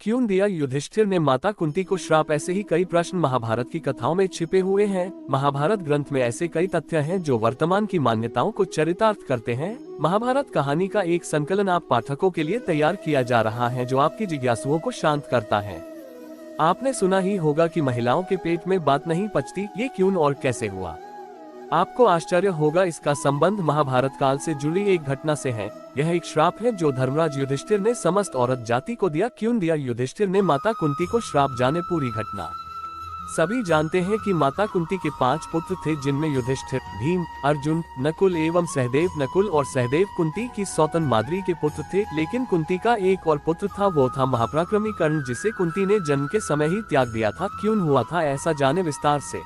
क्यों दिया युधिष्ठिर ने माता कुंती को श्राप? ऐसे ही कई प्रश्न महाभारत की कथाओं में छिपे हुए हैं। महाभारत ग्रंथ में ऐसे कई तथ्य हैं जो वर्तमान की मान्यताओं को चरितार्थ करते हैं। महाभारत कहानी का एक संकलन आप पाठकों के लिए तैयार किया जा रहा है जो आपकी जिज्ञासुओं को शांत करता है। आपने सुना ही होगा कि महिलाओं के पेट में बात नहीं पचती, ये क्यों और कैसे हुआ? आपको आश्चर्य होगा, इसका संबंध महाभारत काल से जुड़ी एक घटना से है। यह एक श्राप है जो धर्मराज युधिष्ठिर ने समस्त औरत जाति को दिया। क्यों दिया युधिष्ठिर ने माता कुंती को श्राप? जाने पूरी घटना। सभी जानते हैं कि माता कुंती के 5 पुत्र थे, जिनमें युधिष्ठिर, भीम, अर्जुन, नकुल एवं सहदेव। नकुल और सहदेव कुंती की सौतन माद्री के पुत्र थे, लेकिन कुंती का एक और पुत्र था, वो था महापराक्रमी कर्ण, जिसे कुंती ने जन्म के समय ही त्याग दिया था। क्यों हुआ था ऐसा, जाने विस्तार से।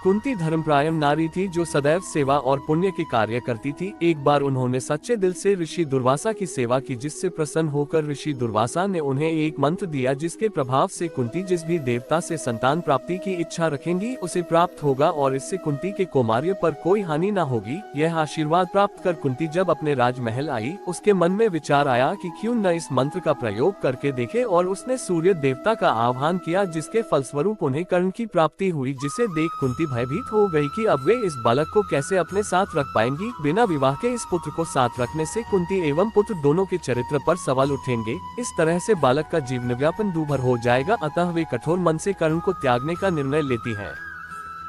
कुंती धर्मपरायण नारी थी जो सदैव सेवा और पुण्य के कार्य करती थी। एक बार उन्होंने सच्चे दिल से ऋषि दुर्वासा की सेवा की, जिससे प्रसन्न होकर ऋषि दुर्वासा ने उन्हें एक मंत्र दिया, जिसके प्रभाव से कुंती जिस भी देवता से संतान प्राप्ति की इच्छा रखेंगी उसे प्राप्त होगा और इससे कुंती के कौमार्य पर कोई हानि न होगी। यह आशीर्वाद प्राप्त कर कुंती जब अपने राजमहल आई, उसके मन में विचार आया कि क्यों न इस मंत्र का प्रयोग करके देखे, और उसने सूर्य देवता का आह्वान किया, जिसके फलस्वरूप उन्हें कर्ण की प्राप्ति हुई। जिसे देख कुंती भयभीत हो गई कि अब वे इस बालक को कैसे अपने साथ रख पाएंगी। बिना विवाह के इस पुत्र को साथ रखने से कुंती एवं पुत्र दोनों के चरित्र पर सवाल उठेंगे। इस तरह से बालक का जीवन व्यापन दूभर हो जाएगा। अतः वे कठोर मन से कर्ण को त्यागने का निर्णय लेती हैं।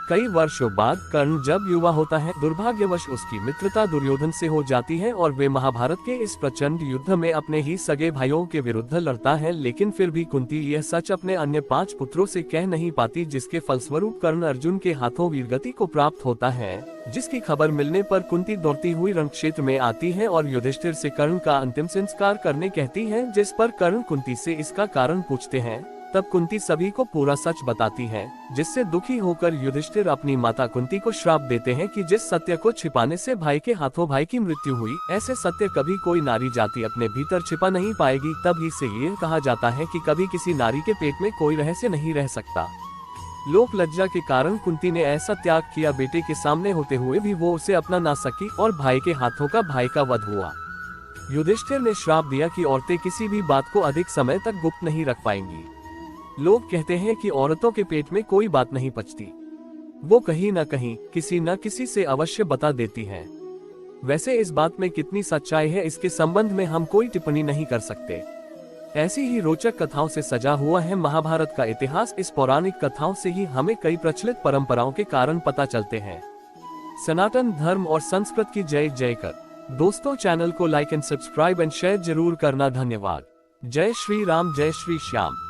कई वर्षों बाद कर्ण जब युवा होता है, दुर्भाग्यवश उसकी मित्रता दुर्योधन से हो जाती है और वे महाभारत के इस प्रचंड युद्ध में अपने ही सगे भाइयों के विरुद्ध लड़ता है। लेकिन फिर भी कुंती यह सच अपने अन्य 5 पुत्रों से कह नहीं पाती, जिसके फलस्वरूप कर्ण अर्जुन के हाथों वीरगति को प्राप्त होता है। जिसकी खबर मिलने पर कुंती दौड़ती हुई रण क्षेत्र में आती है और युधिष्ठिर से कर्ण का अंतिम संस्कार करने कहती है, जिस पर कर्ण कुंती से इसका कारण पूछते हैं। तब कुंती सभी को पूरा सच बताती है, जिससे दुखी होकर युधिष्ठिर अपनी माता कुंती को श्राप देते हैं कि जिस सत्य को छिपाने से भाई के हाथों भाई की मृत्यु हुई, ऐसे सत्य कभी कोई नारी जाति अपने भीतर छिपा नहीं पाएगी। तभी से ये कहा जाता है कि कभी किसी नारी के पेट में कोई रहस्य नहीं रह सकता। लोक लज्जा के कारण कुंती ने ऐसा त्याग किया। बेटे के सामने होते हुए भी वो उसे अपना ना सकी और भाई के हाथों का भाई का वध हुआ। युधिष्ठिर ने श्राप दिया कि औरतें किसी भी बात को अधिक समय तक गुप्त नहीं रख पाएंगी। लोग कहते हैं कि औरतों के पेट में कोई बात नहीं पचती, वो कहीं न कहीं किसी न किसी से अवश्य बता देती हैं। वैसे इस बात में कितनी सच्चाई है, इसके संबंध में हम कोई टिप्पणी नहीं कर सकते। ऐसी ही रोचक कथाओं से सजा हुआ है महाभारत का इतिहास। इस पौराणिक कथाओं से ही हमें कई प्रचलित परंपराओं के कारण पता चलते हैं। सनातन धर्म और संस्कृत की जय जयकर। दोस्तों, चैनल को like and subscribe and share जरूर करना। धन्यवाद। जय श्री राम, जय श्री श्याम।